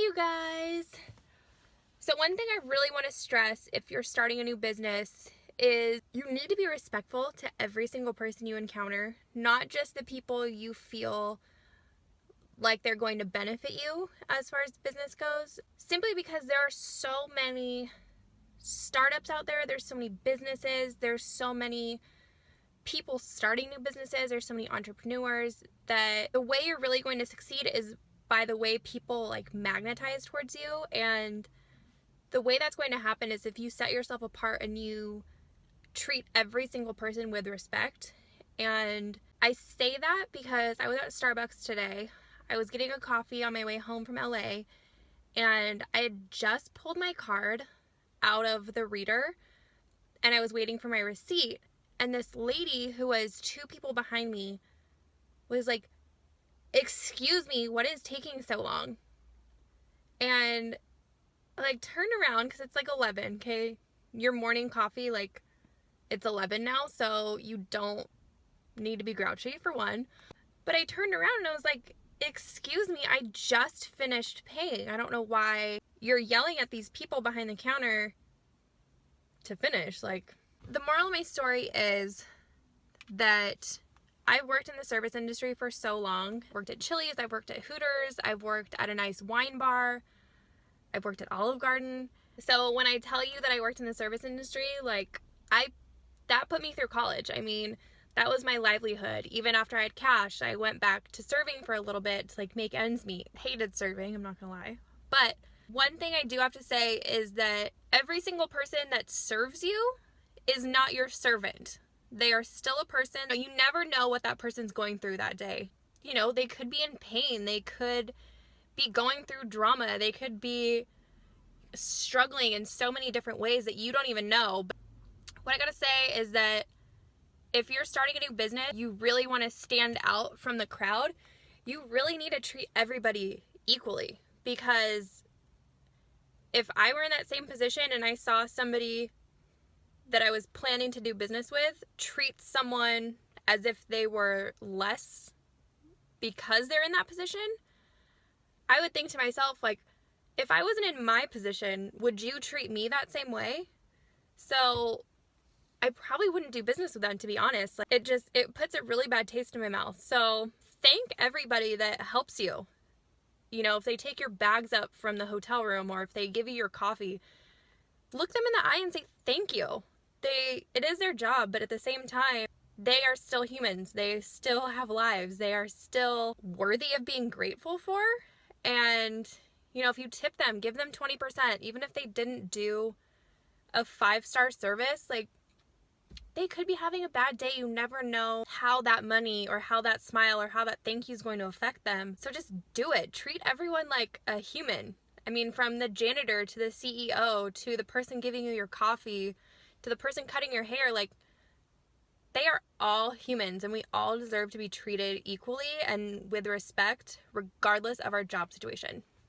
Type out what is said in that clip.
you guys. So one thing I really want to stress if you're starting a new business is you need to be respectful to every single person you encounter, not just the people you feel like they're going to benefit you as far as business goes, simply because there are so many startups out there, there's so many businesses, there's so many people starting new businesses, there's so many entrepreneurs, that the way you're really going to succeed is by the way people like magnetize towards you. And the way that's going to happen is if you set yourself apart and you treat every single person with respect. And I say that because I was at Starbucks today. I was getting a coffee on my way home from LA, and I had just pulled my card out of the reader and I was waiting for my receipt. And this lady who was two people behind me was like, "Excuse me, what is taking so long?" And I like turned around because it's like 11, okay? Your morning coffee, like, it's 11 now, so you don't need to be grouchy for one. But I turned around and I was like, "Excuse me, I just finished paying. I don't know why you're yelling at these people behind the counter to finish." Like, the moral of my story is that I've worked in the service industry for so long. I've worked at Chili's, I've worked at Hooters, I've worked at a nice wine bar, I've worked at Olive Garden. So when I tell you that I worked in the service industry, like, that put me through college. I mean, that was my livelihood. Even after I had cash, I went back to serving for a little bit to like make ends meet. Hated serving, I'm not gonna lie. But one thing I do have to say is that every single person that serves you is not your servant. They are still a person. You never know what that person's going through that day. You know, they could be in pain. They could be going through drama. They could be struggling in so many different ways that you don't even know. But what I gotta say is that if you're starting a new business, you really want to stand out from the crowd. You really need to treat everybody equally, because if I were in that same position and I saw somebody that I was planning to do business with treat someone as if they were less because they're in that position, I would think to myself, like, if I wasn't in my position, would you treat me that same way? So I probably wouldn't do business with them, to be honest. Like, it puts a really bad taste in my mouth. So thank everybody that helps you. You know, if they take your bags up from the hotel room or if they give you your coffee, look them in the eye and say thank you. It is their job, but at the same time, they are still humans. They still have lives. They are still worthy of being grateful for. And, you know, if you tip them, give them 20%, even if they didn't do a 5-star service, like, they could be having a bad day. You never know how that money or how that smile or how that thank you is going to affect them. So just do it. Treat everyone like a human. I mean, from the janitor to the CEO to the person giving you your coffee to the person cutting your hair, like, they are all humans and we all deserve to be treated equally and with respect, regardless of our job situation.